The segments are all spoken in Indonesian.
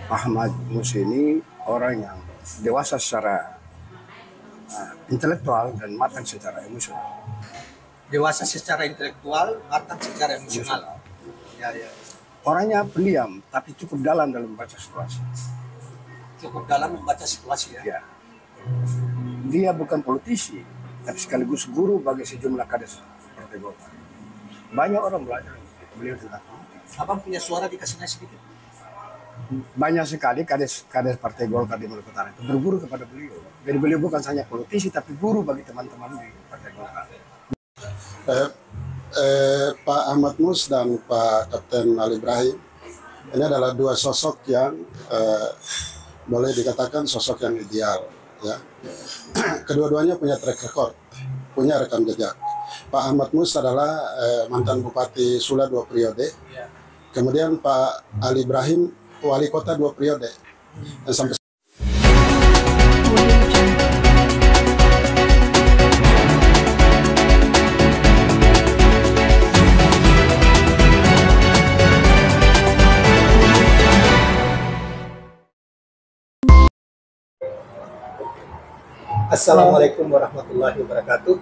Ahmad Mus ini orang yang dewasa secara intelektual dan matang secara emosional. Dewasa secara intelektual, matang secara emosional. Ya. Orangnya pendiam, tapi cukup dalam membaca situasi. Cukup dalam membaca situasi ya. Ya. Dia bukan politisi, tapi sekaligus guru bagi sejumlah kader Partai Golkar. Banyak orang belajar beliau tentang politik. Abang punya suara dikasihnya sedikit. Banyak sekali kader Partai Golkar di Maluku Utara itu berguru kepada beliau. Jadi beliau bukan hanya politisi, tapi guru bagi teman-teman di Partai Golkar. Pak Ahmad Mus dan Pak Kapten Ali Ibrahim ini adalah dua sosok yang boleh dikatakan sosok yang ideal, ya. Kedua-duanya punya track record, punya rekam jejak. Pak Ahmad Mus adalah mantan Bupati Sula 2 periode, kemudian Pak Ali Ibrahim wali kota 2 periode, dan sampai Assalamualaikum warahmatullahi wabarakatuh.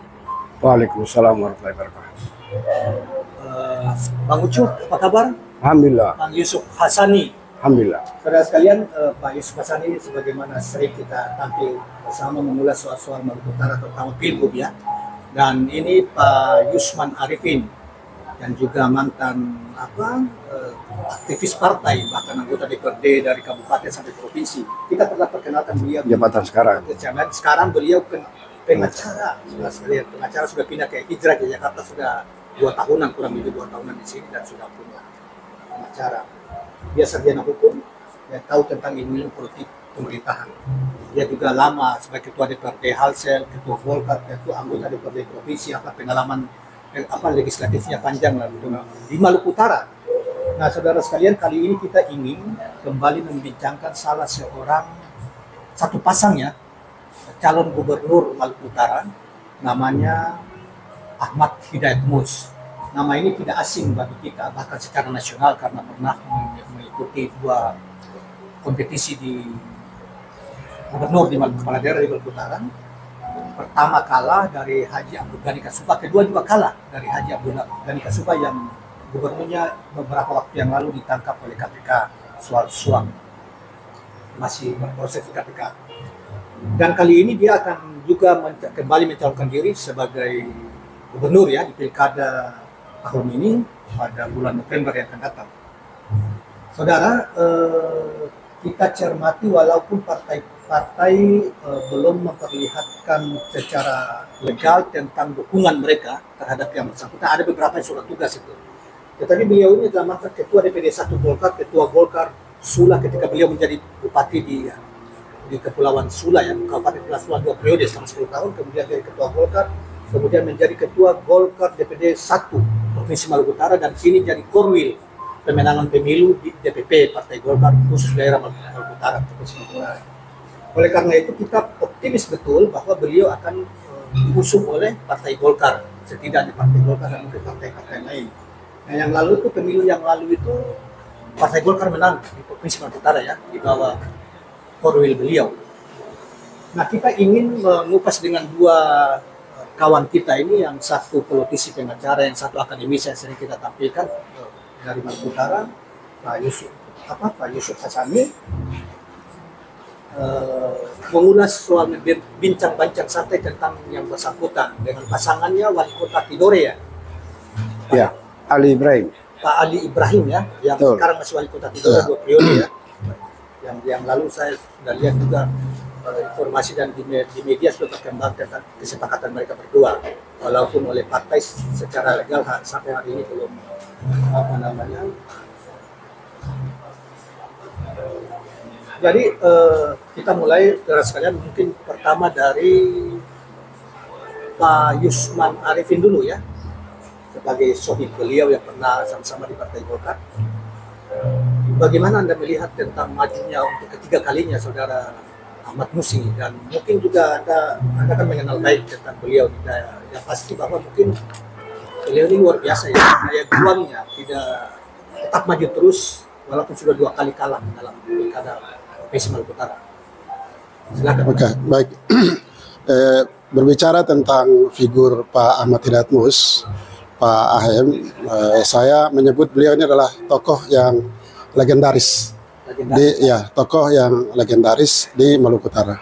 Waalaikumsalam warahmatullahi wabarakatuh. Bang Ucup, apa kabar? Alhamdulillah. Bang Yusuf Hasani. Alhamdulillah. Saudara sekalian, Pak Yusuf Hasani sebagaimana sering kita tampil bersama mengulas soal-soal Maluku Utara terutama Pilgub ya. Dan ini Pak Yusman Arifin yang juga mantan aktivis partai, bahkan anggota DPRD dari kabupaten sampai provinsi. Kita telah perkenalkan beliau Jabatan sekarang. Sekarang beliau pengacara, pengacara sudah pindah ke hijrah ke Jakarta sudah 2 tahunan, kurang lebih 2 tahunan di sini dan sudah punya pengacara. Dia sarjana hukum, dia tahu tentang ilmu politik pemerintahan. Dia juga lama sebagai ketua DPRD Halsel, ketua Golkar, ketua anggota DPRD provinsi, pengalaman legislatifnya panjang lah di Maluku Utara. Nah, saudara sekalian, kali ini kita ingin kembali membincangkan satu pasang ya, calon gubernur Maluku Utara, namanya Ahmad Hidayat Mus. Nama ini tidak asing bagi kita, bahkan secara nasional karena pernah mengikuti 2 kompetisi di gubernur di kepala daerah di Maluku Utara. Pertama kalah dari Haji Abdul Ghani Kasupa, kedua juga kalah dari Haji Abdul Ghani Kasupa yang gubernurnya beberapa waktu yang lalu ditangkap oleh KPK soal suap, masih berproses di KPK. Dan kali ini dia akan juga kembali mencalonkan diri sebagai gubernur ya di pilkada tahun ini pada bulan November yang akan datang. Saudara, kita cermati walaupun partai belum memperlihatkan secara legal tentang dukungan mereka terhadap yang bersangkutan, ada beberapa surat tugas itu. Tetapi beliau ini adalah mantan ketua DPD 1 Golkar, ketua Golkar Sula ketika beliau menjadi bupati di Kepulauan Sula ya, Kabupaten Kepulauan Sula 2 periode selama 10 tahun, kemudian jadi ketua Golkar, kemudian menjadi ketua Golkar DPD 1 Provinsi Maluku Utara, dan kini jadi Korwil pemenangan pemilu di DPP Partai Golkar khusus daerah Maluku Utara Provinsi Maluku Utara. Oleh karena itu kita optimis betul bahwa beliau akan diusung oleh Partai Golkar, setidaknya Partai Golkar dan mungkin partai-partai lain. Nah, yang lalu itu pemilu yang lalu itu Partai Golkar menang di Provinsi Maluku Utara ya, di bawah Korwil beliau. Nah, kita ingin mengupas dengan 2 kawan kita ini, yang satu politisi pengacara, yang satu akademis yang sering kita tampilkan dari Maluku Utara, Pak Yusuf Hasani, mengulas soal bincang-bincang santai tentang yang bersangkutan dengan pasangannya wali kota Tidore ya. Ya, Ali Ibrahim. Pak Ali Ibrahim ya, yang Betul. sekarang masih wali kota Tidore 2 periode ya. Yang lalu saya sudah lihat juga informasi dan di media sudah berkembang tentang kesepakatan mereka berdua, walaupun oleh partai secara legal sampai hari ini belum Jadi kita mulai saudara sekalian, mungkin pertama dari Pak Yusman Arifin dulu ya, sebagai sohib beliau yang pernah sama-sama di Partai Golkar. Bagaimana Anda melihat tentang majunya untuk ketiga kalinya saudara Ahmad Mus ini, dan mungkin juga Anda kan mengenal baik tentang beliau, yang pasti bahwa mungkin beliau ini luar biasa ya, daya juangnya tidak tetap maju terus walaupun sudah 2 kali kalah dalam pilkada PSI Maluku Utara. Silakan. Oke, baik. Berbicara tentang figur Pak Ahmad Hidayat Mus, Pak AHM, saya menyebut beliau ini adalah tokoh yang legendaris. Tokoh yang legendaris di Maluku Utara.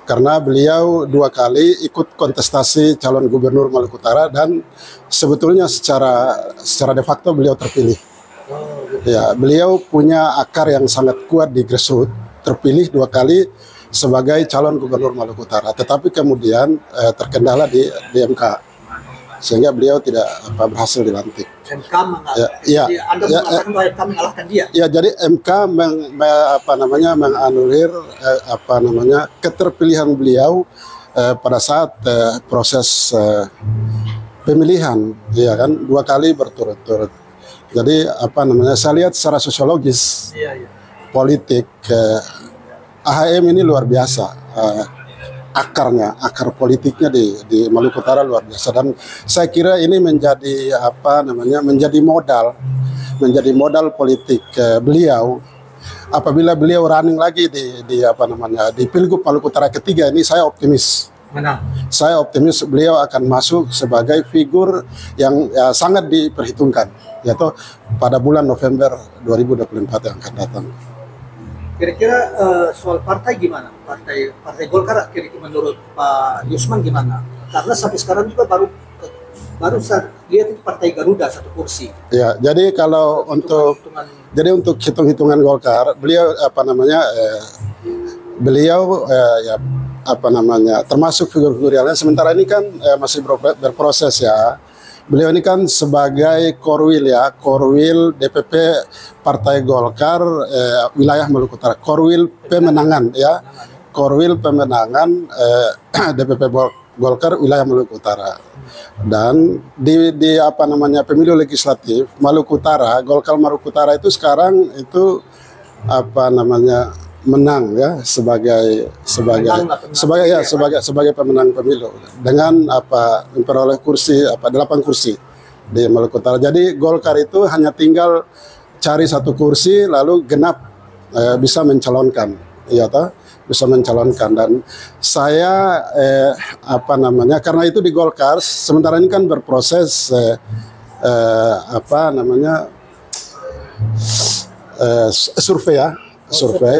Karena beliau 2 kali ikut kontestasi calon gubernur Maluku Utara dan sebetulnya secara de facto beliau terpilih. Ya, beliau punya akar yang sangat kuat di grassroots, terpilih 2 kali sebagai calon gubernur Maluku Utara, tetapi kemudian terkendala di MK, sehingga beliau tidak berhasil dilantik. MK Anda mengatakan bahwa MK mengalahkan dia. Ya, jadi MK menganulir keterpilihan beliau pada saat proses pemilihan, ya kan, 2 kali berturut-turut. Jadi saya lihat secara sosiologis politik AHM ini luar biasa, akar politiknya di Maluku Utara luar biasa, dan saya kira ini menjadi modal politik beliau apabila beliau running lagi di Pilgub Maluku Utara ketiga ini. Saya optimis. Saya optimis beliau akan masuk sebagai figur yang sangat diperhitungkan, yaitu pada bulan November 2024 yang akan datang. Kira-kira soal partai gimana? Partai Golkar kira-kira menurut Pak Yusman gimana? Karena sampai sekarang juga baru saya lihat itu Partai Garuda 1 kursi. Ya, jadi kalau untuk hitung-hitungan Golkar, beliau termasuk figur-figur yang lain. Sementara ini kan masih berproses ya. Beliau ini kan sebagai Korwil DPP Partai Golkar wilayah Maluku Utara, Korwil Pemenangan ya, Korwil Pemenangan DPP Golkar wilayah Maluku Utara. Dan di pemilu legislatif Maluku Utara, Golkar Maluku Utara itu sekarang itu menang ya sebagai pemenang pemilu dengan memperoleh kursi 8 kursi di Maluku Utara. Jadi Golkar itu hanya tinggal cari 1 kursi lalu genap bisa mencalonkan, bisa mencalonkan. Dan saya karena itu di Golkar sementara ini kan berproses survei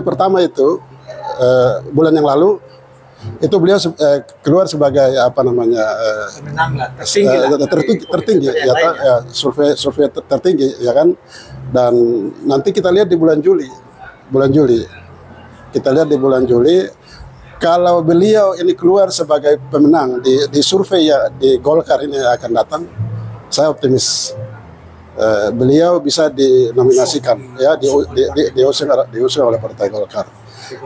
pertama itu bulan yang lalu itu beliau keluar sebagai tertinggi survei tertinggi ya kan. Dan nanti kita lihat di bulan Juli kalau beliau ini keluar sebagai pemenang di survei ya di Golkar ini akan datang, saya optimis beliau bisa dinominasikan ya diusung oleh Partai Golkar.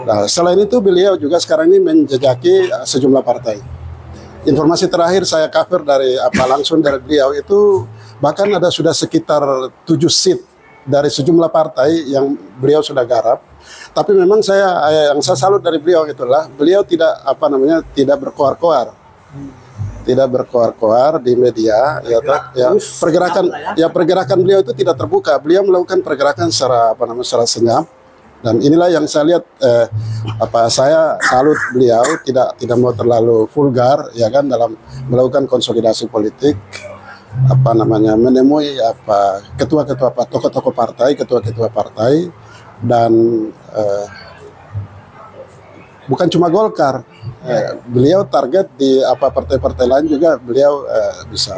Nah, selain itu beliau juga sekarang ini menjejaki sejumlah partai. Informasi terakhir saya cover langsung dari beliau itu bahkan sudah sekitar 7 seat dari sejumlah partai yang beliau sudah garap. Tapi memang yang saya salut dari beliau itulah beliau tidak berkoar-koar. Tidak berkoar-koar di media, pergerakan beliau itu tidak terbuka. Beliau melakukan pergerakan secara senyap, dan inilah yang saya lihat. Saya salut beliau tidak mau terlalu vulgar ya kan dalam melakukan konsolidasi politik, menemui ketua-ketua tokoh-tokoh partai, ketua-ketua partai, dan bukan cuma Golkar. Beliau target di partai-partai lain juga beliau bisa.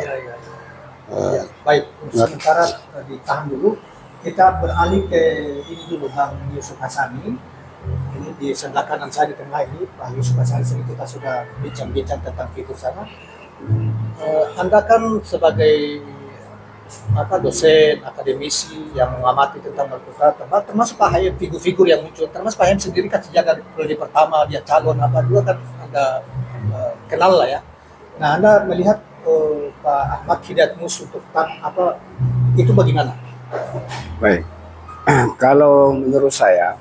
Baik, sementara ditahan dulu. Kita beralih ke ini dulu, Bang Yusuf Hassani. Ini di sebelah kanan saya di tengah ini, Pak Yusuf Hassani. Kita sudah bincang-bincang tentang figur sana. Anda kan sebagai dosen, akademisi yang mengamati tentang Maluku Utara, termasuk Pak Hayem, figur-figur yang muncul, termasuk Pak Hayem sendiri kan sejak dari periode pertama dia calon juga kan Anda kenal lah ya. Nah, Anda melihat Pak Ahmad Hidayat Mus untuk itu bagaimana? Baik, kalau menurut saya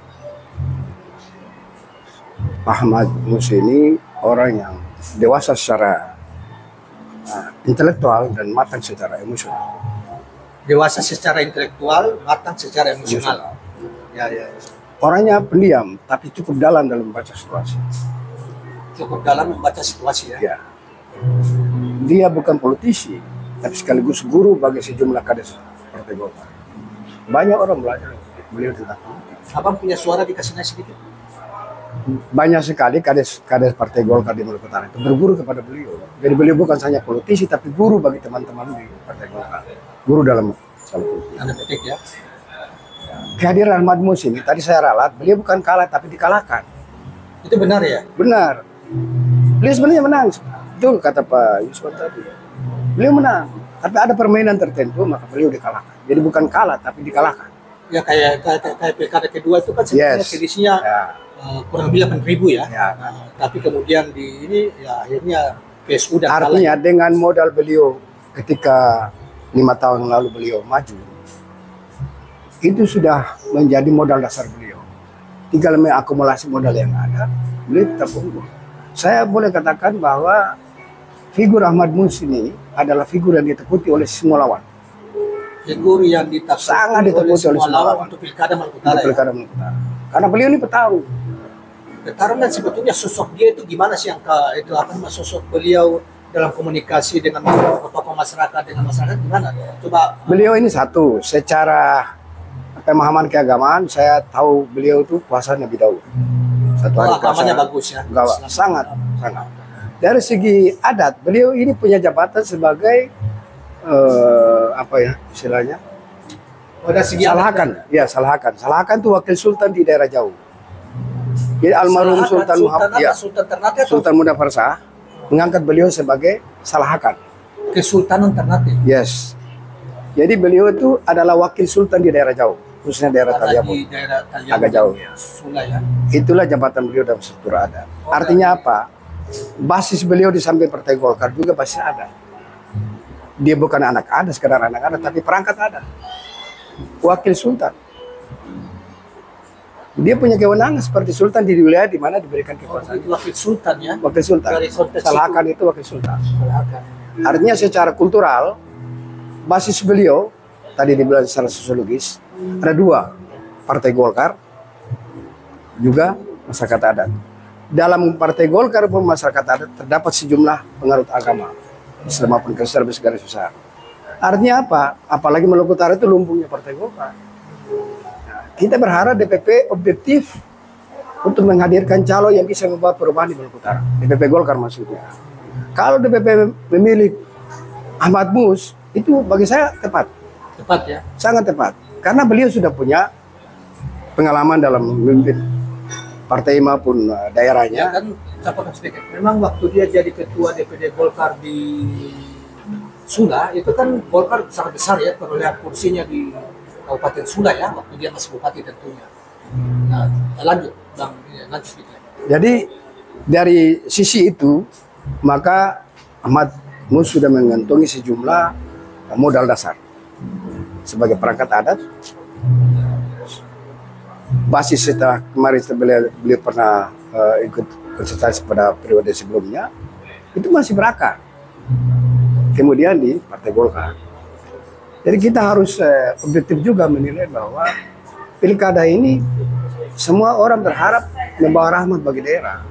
Ahmad Mus ini orang yang dewasa secara intelektual dan matang secara emosional. Dewasa secara intelektual, matang secara emosional. Ya, ya. Orangnya pendiam, tapi cukup dalam membaca situasi. Cukup dalam membaca situasi ya. Ya. Dia bukan politisi, tapi sekaligus guru bagi sejumlah kades Partai Golkar. Banyak orang belajar beliau tentang politik. Abang punya suara dikasih sedikit. Banyak sekali kades Partai Golkar di Maluku Utara itu berguru kepada beliau. Jadi beliau bukan hanya politisi, tapi guru bagi teman-teman di Partai Golkar. Guru dalam politik. Tanda petik ya. Kehadiran Ahmad Mus ini tadi saya ralat, beliau bukan kalah tapi dikalahkan. Itu benar ya? Benar. Beliau sebenarnya menang. Betul kata Pak Yusuf tadi. Beliau menang. Tapi ada permainan tertentu maka beliau dikalahkan. Jadi bukan kalah tapi dikalahkan. Ya kayak pilkada kedua itu kan sebenarnya selisihnya kurang lebih 8.000 ya. Tapi kemudian di ini ya akhirnya PSU dan artinya kalah. Dengan modal beliau ketika 5 tahun lalu beliau maju, itu sudah menjadi modal dasar beliau. Tinggal mengakumulasi modal yang ada, beliau tetap unggul. Saya boleh katakan bahwa figur Ahmad Mus ini adalah figur yang ditakuti oleh semua lawan. Figur yang ditakuti sangat ditakuti oleh semua lawan untuk pilkada Maluku Utara. Karena beliau ini petarung. Petarung dan sebetulnya sosok dia itu gimana sih yang itu apa sosok beliau dalam komunikasi dengan tokoh masyarakat dengan masyarakat gimana? Coba. Beliau ini satu secara pemahaman keagamaan saya tahu beliau itu puasa Nabi Daud. Satu hari agamanya bagus ya. Sangat. Dari segi adat beliau ini punya jabatan sebagai apa ya istilahnya? Dari segi Salahakan. Ya Salahakan. Salahakan itu wakil sultan di daerah jauh. Jadi almarhum Sultan Muhammad ya, Sultan Muda Farsah mengangkat beliau sebagai Salahakan. Kesultanan Ternate. Yes. Jadi beliau itu adalah wakil sultan di daerah jauh, khususnya daerah Taliabun. Agak jauh. Sula, ya. Itulah jabatan beliau dalam struktur adat. Artinya apa? Basis beliau di samping Partai Golkar juga basis adat. Dia bukan anak adat, sekedar anak adat, tapi perangkat adat. Wakil sultan. Dia punya kewenangan seperti sultan di wilayah di mana diberikan kekuasaan. Itu wakil sultan ya. Wakil sultan. Salahakan itu wakil sultan. Artinya secara kultural basis beliau tadi dibilang secara sosiologis ada dua, Partai Golkar juga masyarakat adat. Dalam Partai Golkar pun masyarakat adat terdapat sejumlah pengarut agama Islam maupun Kristen garis besar. Artinya apa? Apalagi Maluku Utara itu lumbungnya Partai Golkar. Kita berharap DPP objektif untuk menghadirkan calon yang bisa membawa perubahan di Maluku Utara. DPP Golkar maksudnya. Kalau DPP memilih Ahmad Mus, itu bagi saya tepat. Tepat ya? Sangat tepat. Karena beliau sudah punya pengalaman dalam memimpin partai maupun daerahnya. Ya kan, sedikit. Memang waktu dia jadi ketua DPD Golkar di Sula, itu kan Golkar sangat besar ya perolehan kursinya di Kabupaten Sula ya, waktu dia masih bupati tentunya. Nah, lanjut Bang, lanjut sedikit. Jadi dari sisi itu, maka Ahmad Mus sudah mengantongi sejumlah modal dasar sebagai perangkat adat. Basis setelah kemarin beliau pernah ikut konsultasi pada periode sebelumnya, itu masih berakar. Kemudian di Partai Golkar. Jadi kita harus objektif juga menilai bahwa pilkada ini semua orang berharap membawa rahmat bagi daerah.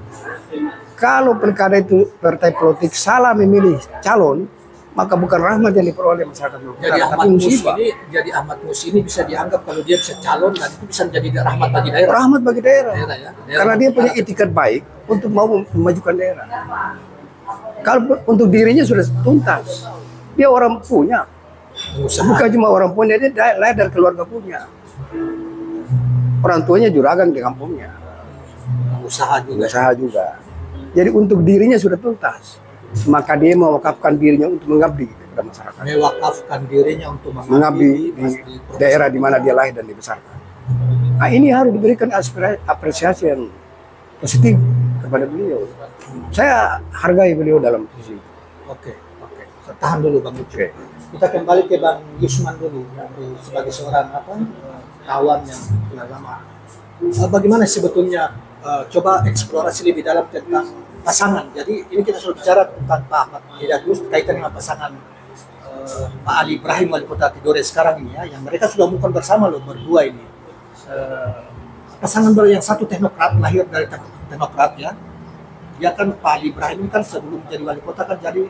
Kalau pilkada itu partai politik salah memilih calon, maka bukan rahmat yang diperoleh masyarakat Maluku Utara, tapi musibah. Jadi Ahmad Mus ini bisa dianggap kalau dia bisa calon dan itu bisa menjadi rahmat bagi daerah. Rahmat bagi daerah. Daerah. Karena dia punya etikat baik untuk mau memajukan daerah. Kalau untuk dirinya sudah tuntas, dia orang punya. Bukan cuma orang punya, dia lahir dari keluarga punya. Orang tuanya juragan di kampungnya. Usaha juga. Jadi untuk dirinya sudah tuntas. Maka dia mewakafkan dirinya untuk mengabdi kepada masyarakat. Mewakafkan dirinya untuk mengabdi di daerah di mana dia lahir dan dibesarkan. Nah, ini harus diberikan apresiasi yang positif kepada beliau. Saya hargai beliau dalam sisi itu. Oke. Tahan dulu Bang Ucu. Kita kembali ke Bang Yusman dulu sebagai seorang kawan yang sudah lama. Bagaimana sebetulnya coba eksplorasi lebih dalam tentang pasangan. Jadi ini kita sudah bicara tentang Pak Ahmad Hidayat Mus kaitan dengan pasangan Pak Ali Ibrahim wali kota Tidore sekarang ini ya, yang mereka sudah umumkan bersama loh berdua ini. Pasangan yang satu teknokrat, lahir dari teknokrat ya. Dia kan Pak Ali Ibrahim ini kan sebelum jadi wali kota kan jadi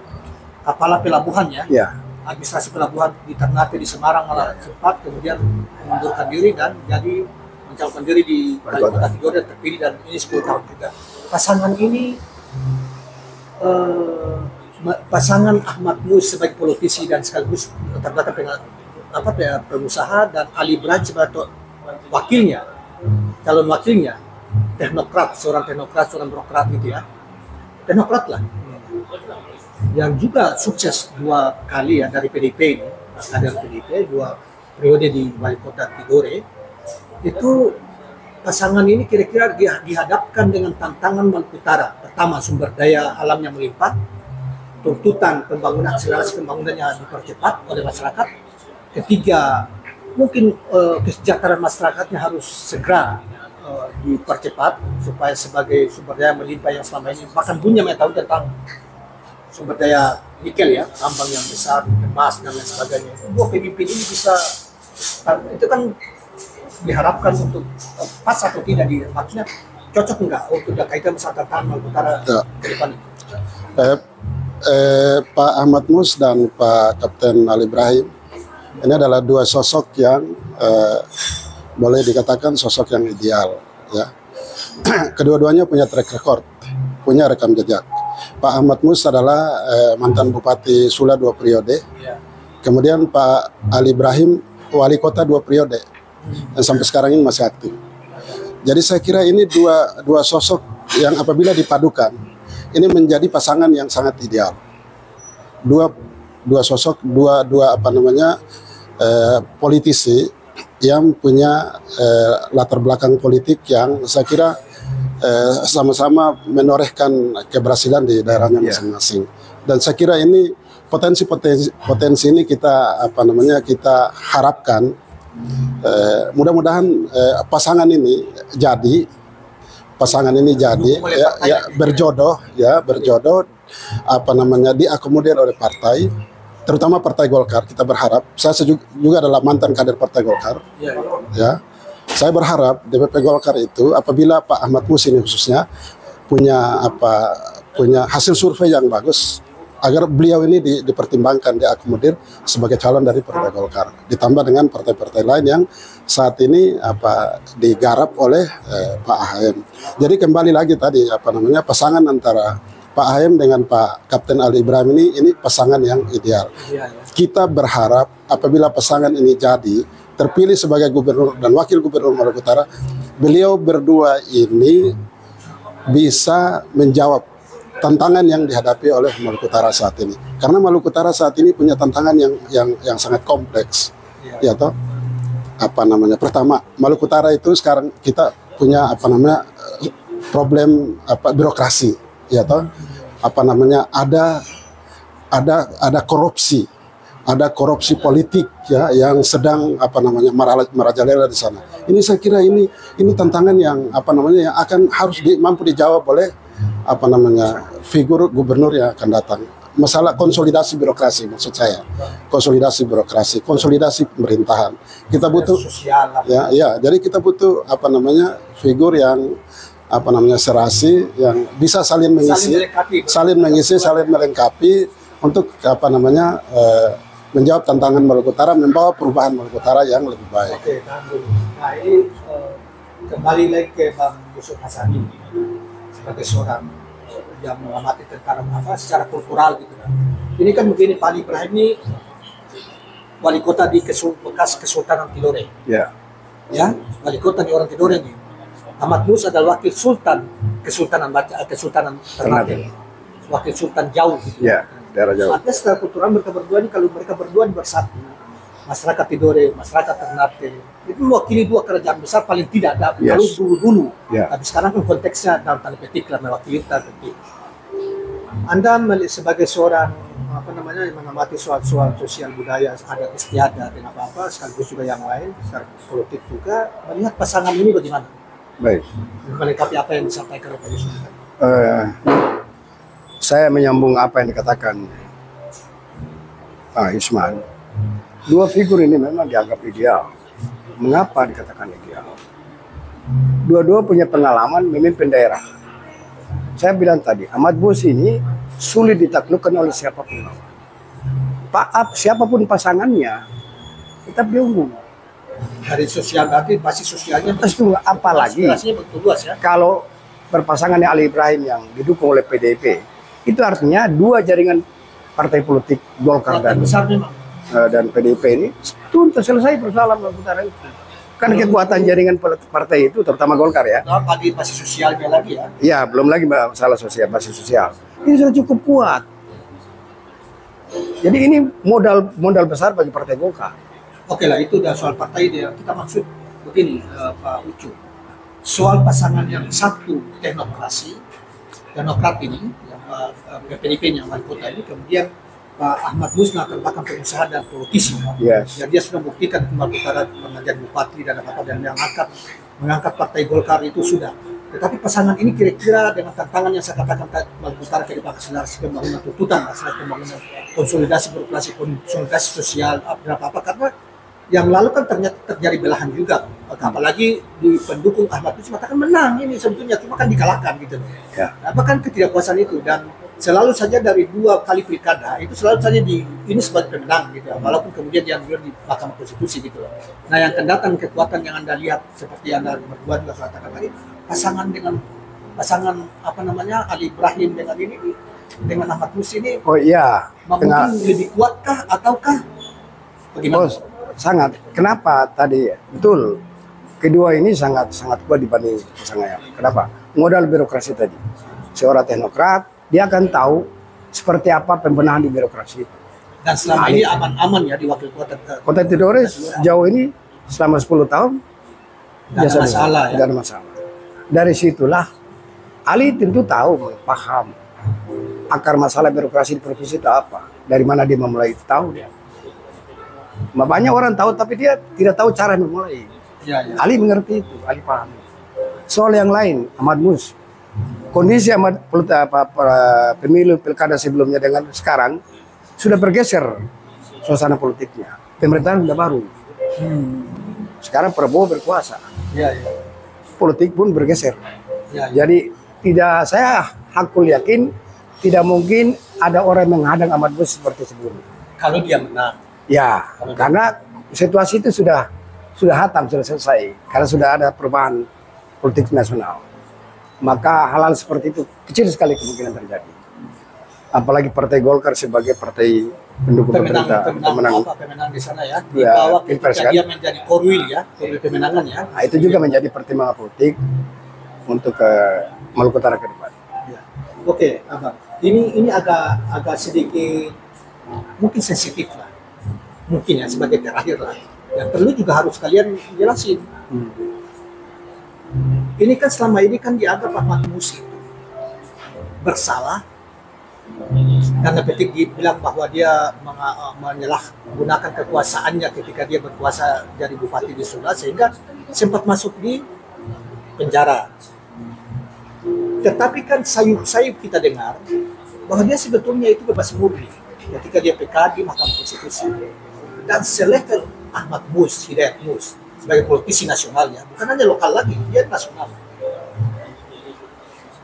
kepala pelabuhan ya. Ya. Administrasi pelabuhan di Ternate di Semarang malah sempat kemudian mengundurkan diri dan jadi mencalonkan diri di wali kota Tidore terpilih dan ini 10 tahun juga. Pasangan ini pasangan Ahmad Mus sebagai politisi dan sekaligus latar belakang pengusaha dan Ali Ibrahim sebagai wakilnya, calon wakilnya, teknokrat, seorang birokrat gitu ya, teknokrat lah, yang juga sukses 2 kali ya dari PDIP ini, kader PDIP 2 periode di wali kota Tidore. Itu pasangan ini kira-kira dihadapkan dengan tantangan Maluku Utara. Pertama, sumber daya alamnya melimpah, tuntutan pembangunan, akselerasi pembangunannya dipercepat oleh masyarakat. Ketiga, mungkin kesejahteraan masyarakatnya harus segera dipercepat supaya sebagai sumber daya melimpah yang selama ini bahkan punya tahu tentang sumber daya nikel ya, tambang yang besar, emas dan lain sebagainya. Dua pemimpin ini bisa, itu kan diharapkan untuk pas atau tidak, maksudnya cocok enggak untuk kaitan masyarakat Maluku Utara ke depan itu? Pak Ahmad Mus dan Pak Kapten Ali Ibrahim ini adalah 2 sosok yang boleh dikatakan sosok yang ideal ya. Kedua-duanya punya track record, punya rekam jejak. Pak Ahmad Mus adalah mantan Bupati Sula 2 periode. Kemudian Pak Ali Ibrahim wali kota 2 periode. Dan sampai sekarang ini masih aktif. Jadi saya kira ini dua sosok yang apabila dipadukan ini menjadi pasangan yang sangat ideal. Dua sosok, dua politisi yang punya latar belakang politik yang saya kira sama-sama menorehkan keberhasilan di daerahnya masing-masing. Dan saya kira ini potensi ini kita kita harapkan mudah-mudahan pasangan ini jadi berjodoh diakomodir oleh partai, terutama Partai Golkar. Kita berharap, saya juga adalah mantan kader Partai Golkar ya. Saya berharap DPP Golkar itu apabila Pak Ahmad Mus ini khususnya punya hasil survei yang bagus, agar beliau ini dipertimbangkan, diakomodir sebagai calon dari Partai Golkar, ditambah dengan partai-partai lain yang saat ini digarap oleh Pak AHM. Jadi kembali lagi tadi pasangan antara Pak AHM dengan Pak Kapten Ali Ibrahim ini pasangan yang ideal. Kita berharap apabila pasangan ini jadi terpilih sebagai gubernur dan wakil gubernur Maluku Utara, beliau berdua ini bisa menjawab tantangan yang dihadapi oleh Maluku Utara saat ini. Karena Maluku Utara saat ini punya tantangan yang sangat kompleks. Ya toh? Pertama, Maluku Utara itu sekarang kita punya problem birokrasi, ya toh? Ada korupsi. Ada korupsi politik ya yang sedang merajalela di sana. Ini saya kira ini tantangan yang yang akan harus mampu dijawab oleh figur gubernur yang akan datang. Masalah konsolidasi birokrasi, maksud saya konsolidasi birokrasi, konsolidasi pemerintahan. Kita butuh jadi kita butuh figur yang serasi, yang bisa saling mengisi, saling melengkapi untuk menjawab tantangan Maluku Utara, membawa perubahan Maluku Utara yang lebih baik. Oke, nah ini kembali lagi ke Bang Yusuf Hasani sebagai seorang yang mengamati tentang secara kultural gitu kan. Ini kan begini, Pak Ali Ibrahim ini wali kota di bekas Kesultanan Tidore. Ya, wali kota di orang Tidore ini. Ahmad Mus adalah wakil sultan Kesultanan Ternate, wakil sultan jauh gitu. Ya. Artinya secara kultural mereka berdua ini, kalau mereka berdua bersatu, masyarakat Tidore, masyarakat Ternate, itu mewakili 2 kerajaan besar paling tidak ada kalau dulu. Tapi sekarang kan konteksnya dalam tanda petik lah mewakili tanda petik. Anda sebagai seorang yang mengamati soal-soal sosial budaya, adat istiadat dan apa-apa, sekaligus juga yang lain, secara politik juga, melihat pasangan ini bagaimana? Baik. Melengkapi apa yang disampaikan oleh Pak Yusuf. Saya menyambung apa yang dikatakan Yusman. Dua figur ini memang dianggap ideal. Mengapa dikatakan ideal? Dua-dua punya pengalaman memimpin daerah. Saya bilang tadi, Ahmad Mus ini sulit ditaklukkan oleh siapapun. Siapapun pasangannya, kita bingung. Dari sosial berarti basis sosialnya Apalagi betul luas ya. kalau berpasangannya Ali Ibrahim yang didukung oleh PDIP, itu artinya dua jaringan partai politik Golkar dan PDIP ini tuntas selesai persoalan Maluku itu. Kan kekuatan jaringan partai itu, terutama Golkar ya. Bagi basis sosialnya lagi ya. Ya, belum lagi masalah sosial, basis sosial. Ini sudah cukup kuat. Jadi ini modal besar bagi partai Golkar. Oke lah, itu udah soal partai dia. Kita maksud begini, Pak Ucu. Soal pasangan yang satu teknokrat ini, yang PDIP-nya wali kota ini, kemudian Pak Ahmad Mus latar belakang pengusaha dan politisi. Yes. Dan dia sudah buktikan di Maluku Utara menjadi bupati dan apa dan yang mengangkat partai Golkar itu sudah. Tetapi pasangan ini kira-kira dengan tantangan yang saya katakan Maluku Utara ke depan akselerasi pembangunan tuntutan, akselerasi pembangunan konsolidasi birokrasi, konsolidasi sosial, apa-apa karena yang lalu kan ternyata terjadi belahan juga, apalagi di pendukung Ahmad Mus mengatakan menang ini sebetulnya cuma kan dikalahkan gitu. Ya. Apa kan ketidakpuasan itu dan selalu saja dari 2 kali pilkada itu selalu saja ini sebagai pemenang gitu, walaupun kemudian dia di Mahkamah Konstitusi gitu loh. Nah yang akan datang kekuatan yang Anda lihat seperti Anda berdua juga katakan tadi, pasangan apa namanya Ali Ibrahim dengan Ahmad Mus ini, oh iya, mungkin lebih kuatkah ataukah bagaimana? Sangat. Kenapa tadi? Betul. Kedua ini sangat kuat dibanding pasangannya. Kenapa? Modal birokrasi tadi. Seorang teknokrat, dia akan tahu seperti apa pembenahan di birokrasi itu. Dan selama ini aman-aman ya di wakil kota Tidore sejauh ini selama 10 tahun tidak ada masalah ya. Tidak ada masalah. Dari situlah Ali tentu tahu, paham akar masalah birokrasi di provinsi itu apa. Dari mana dia memulai itu tahu dia. Banyak orang tahu tapi dia tidak tahu cara memulai. Ya, ya. Ali mengerti itu, Ali paham. Soal yang lain, Ahmad Mus, kondisi pemilu pilkada sebelumnya dengan sekarang sudah bergeser suasana politiknya. Pemerintahan sudah baru. Sekarang Prabowo berkuasa. Ya, ya. Politik pun bergeser. Ya, ya. Jadi saya hakul yakin tidak mungkin ada orang yang menghadang Ahmad Mus seperti sebelumnya. Kalau dia menang. Ya, karena situasi itu sudah hatam, sudah selesai. Karena sudah ada perubahan politik nasional. Maka hal-hal seperti itu kecil sekali kemungkinan terjadi. Apalagi Partai Golkar sebagai partai pendukung pemerintah. Pemenang di sana ya. Di Ya, bawah pilpres ketika kan. dia menjadi korwil ya, korwil pemenangan ya. Nah, itu juga menjadi pertimbangan politik untuk Maluku Utara ke depan. Ya. Oke, Abang. Ini agak sedikit mungkin sensitif lah. Mungkin ya sebagai terakhir lah. Yang perlu juga harus kalian jelasin. Ini kan selama ini kan dianggap Ahmad Mus itu bersalah karena petik dibilang bahwa dia menyalahgunakan kekuasaannya ketika dia berkuasa jadi bupati di Sula sehingga sempat masuk di penjara. Tetapi kan sayup-sayup kita dengar bahwa dia sebetulnya itu bebas murni ketika dia PK di Mahkamah Konstitusi. Dan selevel Ahmad Mus, Hidayat Mus sebagai politisi nasional ya, bukan hanya lokal lagi, dia nasional.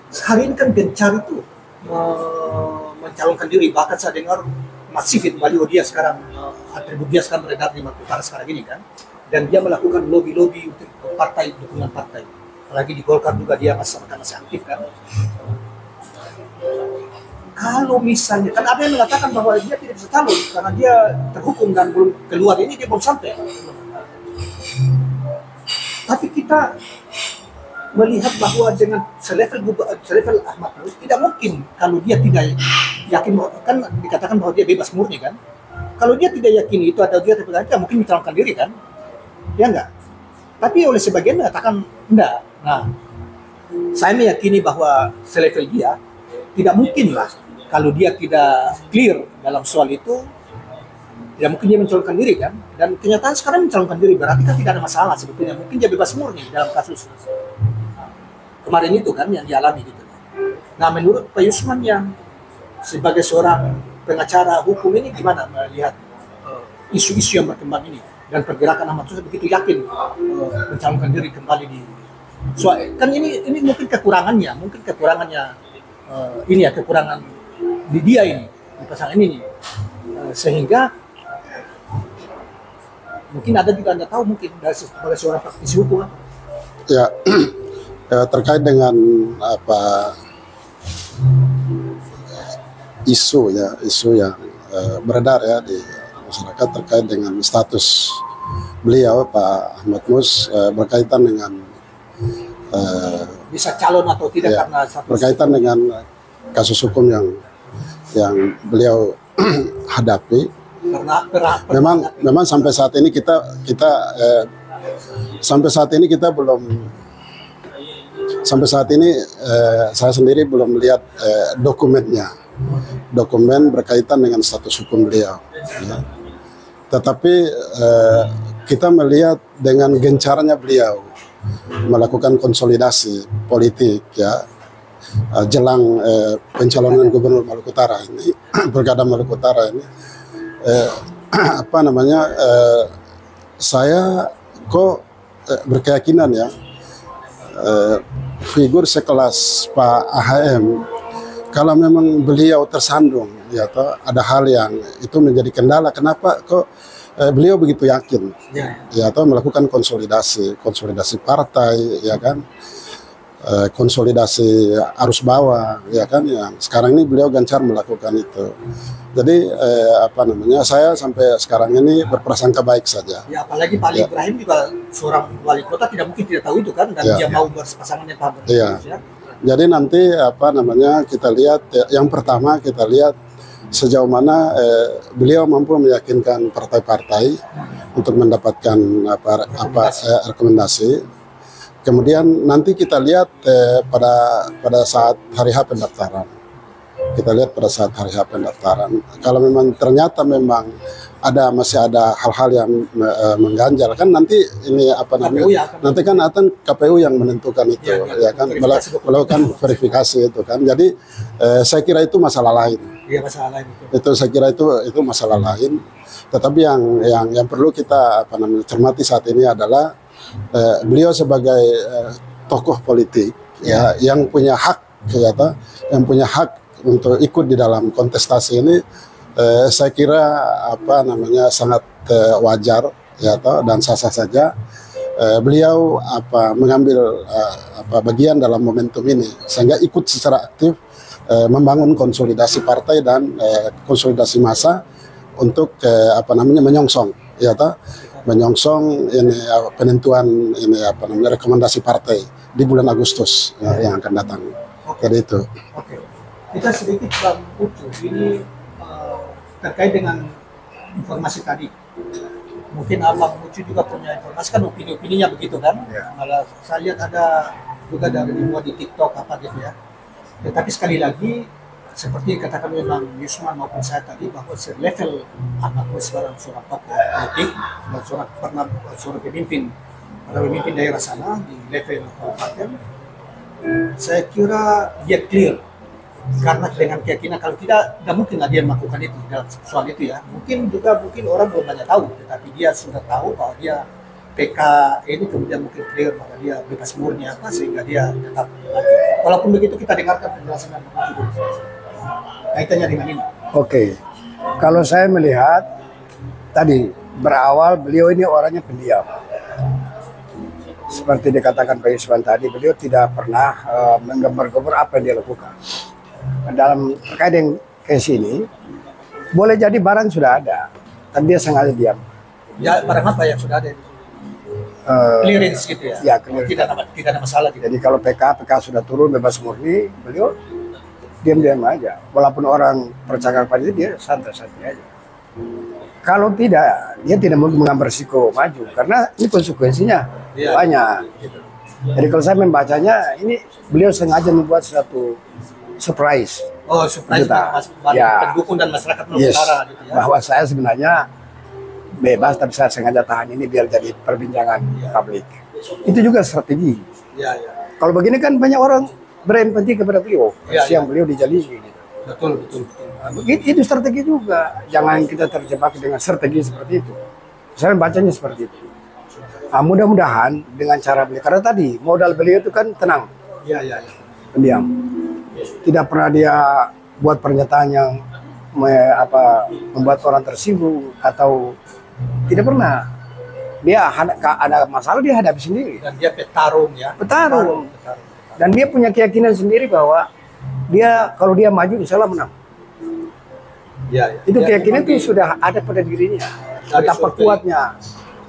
Hari ini kan gencar itu mencalonkan diri, bahkan saya dengar masif itu baliho dia sekarang, atribut dia sekarang beredar di Maluku Utara sekarang ini kan, dan dia melakukan lobby-lobby untuk partai, dukungan partai. Apalagi di Golkar juga dia masih aktif kan. Kalau misalnya, kan ada yang mengatakan bahwa dia tidak bisa calon karena dia terhukum dan belum keluar ini, dia belum sampai. Tapi kita melihat bahwa dengan selevel Ahmad Mus tidak mungkin kalau dia tidak yakin, kan dikatakan bahwa dia bebas murni kan. Kalau dia tidak yakin itu atau dia tidak mungkin mencalonkan diri kan, ya enggak. Tapi oleh sebagian mengatakan enggak. Nah, saya meyakini bahwa selevel dia tidak mungkin lah kalau dia tidak clear dalam soal itu, tidak mungkin dia mencalonkan diri kan. Dan kenyataan sekarang mencalonkan diri berarti kan tidak ada masalah sebetulnya. Mungkin dia bebas murni dalam kasus kemarin itu kan yang dialami gitu. Nah, menurut Pak Yusman yang sebagai seorang pengacara hukum ini gimana melihat isu-isu yang berkembang ini, dan pergerakan Ahmad Mus begitu yakin mencalonkan diri kembali di. So, kan ini mungkin kekurangannya ini ya, kekurangan di dia ini, di pasangan ini, sehingga mungkin ada juga Anda tahu mungkin dari sebagai seorang praktisi hukum Ya, terkait dengan apa isu yang beredar ya di masyarakat terkait dengan status beliau Pak Ahmad Mus berkaitan dengan bisa calon atau tidak ya, karena satu berkaitan dengan kasus hukum yang beliau hadapi. Memang sampai saat ini kita saya sendiri belum melihat dokumen berkaitan dengan status hukum beliau ya. Tetapi kita melihat dengan gencarnya beliau melakukan konsolidasi politik ya jelang pencalonan Gubernur Maluku Utara ini Pilkada Maluku Utara ini saya kok berkeyakinan ya figur sekelas Pak AHM kalau memang beliau tersandung ya toh ada hal yang itu menjadi kendala, kenapa kok beliau begitu yakin ya toh melakukan konsolidasi partai ya kan, konsolidasi arus bawah ya kan, yang sekarang ini beliau gencar melakukan itu. Jadi saya sampai sekarang ini berprasangka baik saja. Ya, apalagi Pak Ali Ibrahim juga seorang wali kota, tidak mungkin tidak tahu itu kan, dan dia mau berpasangan dengan Pak Ibrahim. Ya. Jadi nanti kita lihat yang pertama kita lihat sejauh mana beliau mampu meyakinkan partai-partai untuk mendapatkan rekomendasi. Kemudian nanti kita lihat pada saat hari H pendaftaran. Kalau memang ternyata masih ada hal-hal yang mengganjal kan nanti ini nanti kan akan KPU yang menentukan itu ya kan, melakukan verifikasi itu kan. Jadi saya kira itu masalah lain. Iya, masalah lain itu. Itu saya kira itu masalah lain. Tetapi yang perlu kita cermati saat ini adalah beliau sebagai tokoh politik ya yang punya hak untuk ikut di dalam kontestasi ini, saya kira sangat wajar ya dan sah-sah saja beliau mengambil bagian dalam momentum ini sehingga ikut secara aktif membangun konsolidasi partai dan konsolidasi massa untuk menyongsong menyongsong ini penentuan ini rekomendasi partai di bulan Agustus yang akan datang. Jadi itu. Oke. Kita sedikit Bang Ucu, ini terkait dengan informasi tadi. Mungkin Abang Ucu juga punya informasi kan, opini-opininya begitu kan. Ya. Malah saya lihat ada juga dari dimuat di TikTok gitu ya. Tetapi sekali lagi seperti katakan memang Yusman maupun saya tadi, bahwa level Ahmad Mus seorang tokoh politik dan seorang pemimpin daerah sana di level kabupaten, saya kira dia clear. Karena dengan keyakinan kalau tidak mungkin dia melakukan itu dalam soal itu ya. Mungkin orang belum banyak tahu, tetapi dia sudah tahu bahwa dia PK ini kemudian mungkin clear bahwa dia bebas murni sehingga dia tetap maju. Walaupun begitu kita dengarkan penjelasan dari Pak Ucu kaitannya dengan ini. Oke. Kalau saya melihat tadi berawal beliau ini orangnya pendiam. Seperti dikatakan Pak Yusman tadi, beliau tidak pernah menggembar-gembar apa yang dia lakukan. Dalam terkait dengan case ini, boleh jadi barang sudah ada, tapi dia sengaja diam. Ya, barang apa yang sudah ada itu? Clearance gitu ya? Ya, clearance. Tidak ada masalah gitu. Jadi kalau PK sudah turun bebas murni, beliau diam-diam aja. Walaupun orang percakapan itu dia santai-santai aja. Kalau tidak, dia tidak mungkin mengambil risiko maju, karena ini konsekuensinya banyak. Gitu. Jadi kalau saya membacanya, ini beliau sengaja membuat suatu surprise. Oh, surprise pendukung dan masyarakat Maluku Utara gitu ya. Bahwa saya sebenarnya bebas, tapi saya sengaja tahan ini biar jadi perbincangan publik. Itu juga strategi. Kalau begini kan banyak orang berempati kepada beliau, yang beliau dijalimi gitu. Betul, betul, betul. Itu strategi juga. Jangan kita terjebak dengan strategi seperti itu. Saya bacanya seperti itu. Nah, mudah-mudahan dengan cara beliau, karena tadi modal beliau itu kan tenang, Iya, iya, iya. pendiam. Tidak pernah dia buat pernyataan yang membuat orang tersinggung atau tidak pernah. Dia ada masalah dia hadapi sendiri. Dan dia petarung ya. Petarung. Petarung. Dan dia punya keyakinan sendiri bahwa dia kalau dia maju insya Allah menang. Iya, iya. Itu Ya, keyakinan memang itu sudah ada pada dirinya. Dari Betapa survei. kuatnya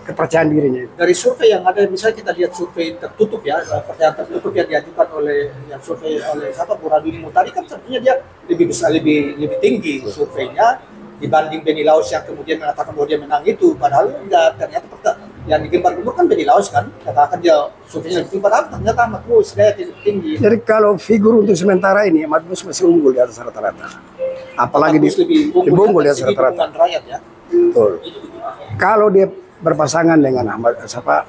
kepercayaan dirinya itu. dari survei yang ada, misalnya kita lihat survei tertutup ya, pertanyaan tertutup yang diajukan oleh yang survei oleh siapa Burhanuddin Muhtadi kan sebenarnya dia lebih besar, lebih tinggi surveinya dibanding Benny Laus yang kemudian mengatakan bahwa dia menang itu, padahal enggak, ternyata yang digembar-gembar kan Benny Laus kan, katakan dia surveinya lebih tinggi, padahal ternyata Ahmad Mus dia tinggi. Jadi kalau figur untuk sementara ini Ahmad Mus masih unggul di atas rata-rata. Apalagi Ahmad Mus lebih unggul di dari atas segi rata-rata. dukungan rakyat ya. Betul. Kalau dia berpasangan dengan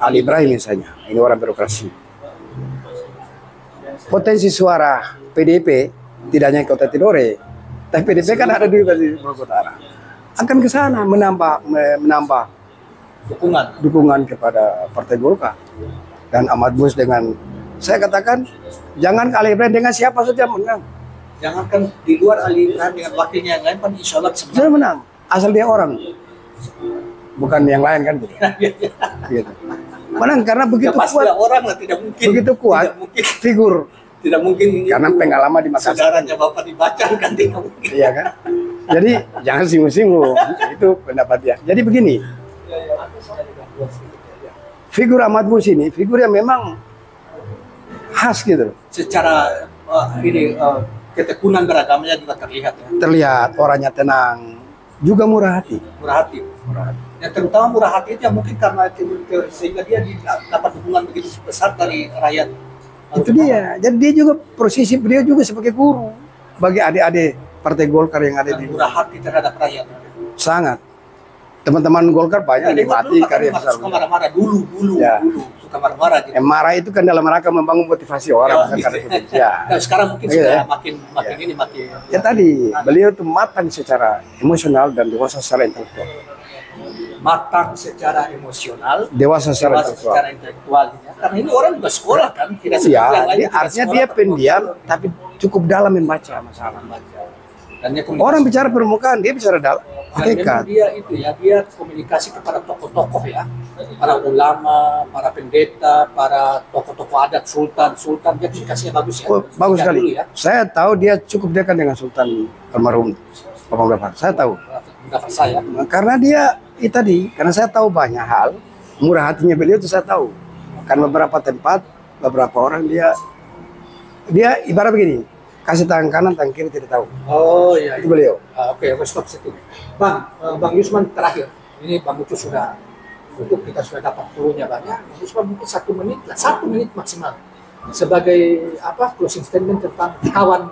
Ali Ibrahim misalnya, ini orang birokrasi. Potensi suara PDIP tidak hanya Kota Tidore, tapi PDIP kan ada juga di Maluku Utara. Akan ke sana menambah dukungan kepada Partai Golkar dan Ahmad Mus dengan saya katakan jangan Ali Ibrahim dengan siapa saja menang. Jangankan di luar Ali Ibrahim dengan wakilnya yang lain kan insya Allah bisa menang. Saya menang asal dia orang. Bukan yang lain kan gitu. Gitu. Menang karena begitu Ya, pasti kuat. orang lah, tidak mungkin. Begitu kuat Tidak mungkin. figur Tidak mungkin ini. karena pengalaman di Makassar. Saudaranya Bapak dibaca kan tidak mungkin. Iya kan? Jadi jangan singgung-singgung. Itu pendapat dia. Jadi begini. Figur Ahmad Mus ini figur yang memang khas gitu. Secara ketekunan beragamanya juga terlihat ya. Terlihat orangnya tenang, juga murah hati. Murah hati. Yang terutama murah hati itu yang mungkin karena sehingga dia dapat dukungan begitu besar dari rakyat. Itu dia. Jadi dia juga posisi beliau juga sebagai guru bagi adik-adik Partai Golkar yang ada Dan di murah hati terhadap rakyat. sangat. Teman-teman Golkar banyak Dia nikmati karya besar. suka marah-marah dulu Ya. suka marah-marah gitu. Marah itu kan dalam rangka membangun motivasi orang, bukan gitu. karena politik. Ya. Nah, sekarang mungkin Iya. sudah makin ini makin Ya tadi, beliau itu matang secara emosional dan dewasa secara intelektual. matang secara emosional, Dewasa secara dewasa intelektual. secara intelektual ya. Karena ini orang juga sekolah kan, tidak seperti yang Ya, lain. tidak artinya sekolah, dia tapi pendiam, membaca. tapi cukup dalam membaca masalah. Dan dia komunikasi. Orang bicara permukaan, dia bicara dalam Dan memang hakikat. dia itu ya, dia komunikasi kepada tokoh-tokoh ya, para ulama, para pendeta, para tokoh-tokoh adat, sultan, dia komunikasinya bagus ya. Oh, bagus Sejak dulu sekali. ya. Saya tahu dia cukup dekat dengan Sultan almarhum Bapak Gafar. Saya tahu. Pendapat saya. Karena dia tadi, karena saya tahu banyak hal, murah hatinya beliau itu saya tahu. Karena beberapa tempat, beberapa orang dia ibarat begini, kasih tangan kanan, tangan kiri tidak tahu. Oh iya. Itu beliau. Oke, stop situ. Bang Yusman terakhir. Ini Bang Ucu sudah kita sudah dapat turunnya banyak. Bang Yusman mungkin 1 menit lah, 1 menit maksimal. Sebagai closing statement tentang kawan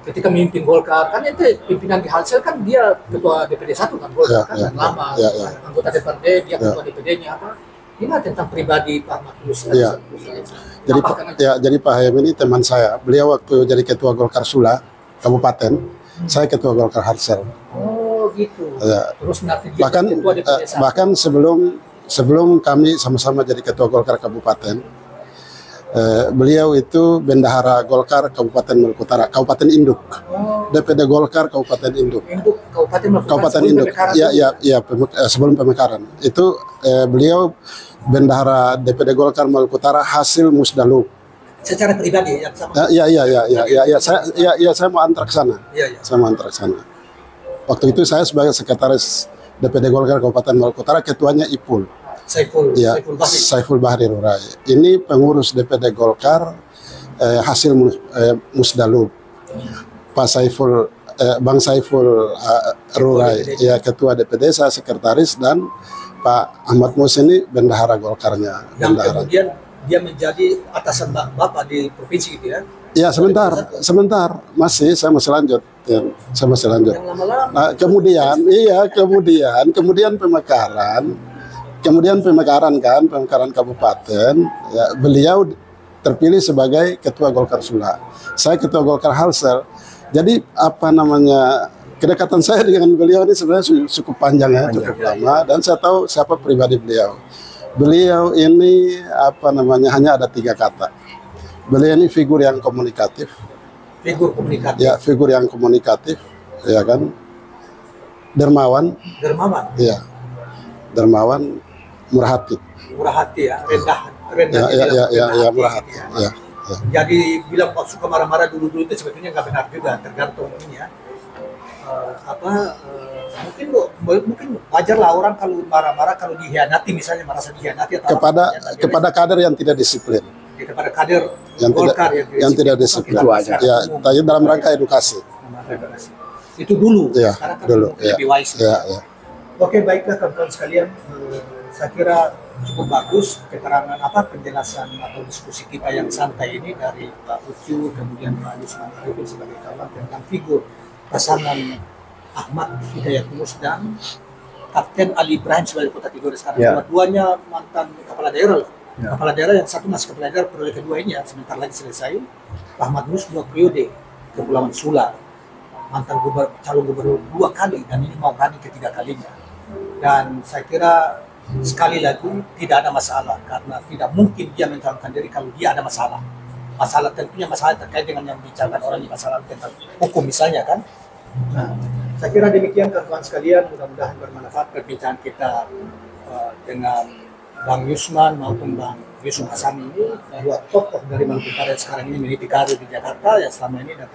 ketika memimpin Golkar, kan itu pimpinan di Halsel kan dia ketua DPD 1 kan Golkar kan dan lama anggota DPRD, dia ketua DPD-nya apa? Gimana tentang pribadi Pak Ahmad Mus? Jadi Pak Hayam ini teman saya. Beliau waktu jadi ketua Golkar Sula Kabupaten, saya ketua Golkar Halsel. Oh gitu. Ya. Terus nanti dia Bahkan ketua DPD 1. bahkan sebelum kami sama-sama jadi ketua Golkar Kabupaten, beliau itu bendahara Golkar Kabupaten Maluku Utara, Kabupaten Induk. DPD Golkar Kabupaten Induk. Induk Kabupaten Maluku Utara. Kabupaten Induk. Sebelum Pemekaran. Itu beliau bendahara DPD Golkar Maluku Utara hasil Musdaluk. Secara pribadi yang sama. Saya mau antar ke sana. Iya. Saya mau antar ke sana. Waktu itu saya sebagai sekretaris DPD Golkar Kabupaten Maluku Utara, ketuanya Ipul. Saiful Bahri Rurai. Ini pengurus DPD Golkar hasil Musdalub. Pak Saiful, Bang Saiful Rurai, ya ketua DPD, saya sekretaris, dan Pak Ahmad Mus ini bendahara Golkarnya. Yang kemudian dia menjadi atasan Bapak di provinsi itu ya? Ya sebentar, saya masih lanjut. Ya, saya masih lanjut. Yang lama-lama. Nah, kemudian pemekaran kabupaten, ya, beliau terpilih sebagai ketua Golkar Sula. Saya ketua Golkar Halsel. Jadi apa namanya, kedekatan saya dengan beliau ini sebenarnya cukup panjang ya, cukup lama, dan saya tahu siapa pribadi beliau. Beliau ini apa namanya, hanya ada 3 kata. Beliau ini figur yang komunikatif. Figur komunikatif. Ya, figur yang komunikatif, ya kan. Dermawan. Dermawan. Iya. Dermawan, murah hati. Murah hati ya, rendah. Ya, murah hati. Ya. Jadi bilang waktu suka marah-marah dulu-dulu itu sebetulnya nggak benar juga, tergantung ini ya. Mungkin wajar lah orang kalau marah-marah, kalau dihianati misalnya, merasa dihianati atau kepada kader yang tidak disiplin. Kepada kader yang Golkar yang tidak disiplin. Itu aja. Ya, tapi dalam rangka edukasi. Itu dulu. Ya, sekarang kan dulu. lebih wise. Ya. Oke, baiklah teman-teman sekalian. Saya kira cukup bagus keterangan penjelasan atau diskusi kita yang santai ini dari Pak Ucu, kemudian Pak Yusman Arifin sebagai kawan tentang figur pasangan Ahmad Hidayatullah dan Kapten Ali Ibrahim sebagai Kota Tidore sekarang. Dua-duanya mantan kepala daerah loh. Kepala daerah yang satu masih kepala daerah periode kedua ini ya, sebentar lagi selesai. Ahmad Mus 2 periode Kepulauan Sula, mantan calon gubernur 2 kali, dan ini mau kali ketiga kalinya. Dan saya kira sekali lagi tidak ada masalah, karena tidak mungkin dia mencalonkan diri kalau dia ada masalah. Masalah tentunya masalah terkait dengan yang dibicarakan orang ini, masalah tentang hukum misalnya kan. Nah, saya kira demikian kawan-kawan sekalian, mudah-mudahan bermanfaat perbincangan kita dengan Bang Yusman maupun Bang Yusuf Hasan ini, 2 tokoh dari Maluku Utara yang sekarang ini meniti karir di Jakarta yang selama ini dan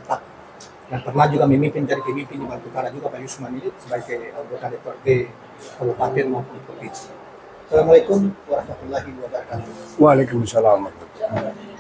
pernah juga jadi pemimpin di Maluku Utara juga Pak Yusman ini sebagai anggota DPRD kabupaten maupun provinsi. Assalamualaikum warahmatullahi wabarakatuh. Waalaikumsalam warahmatullahi wabarakatuh.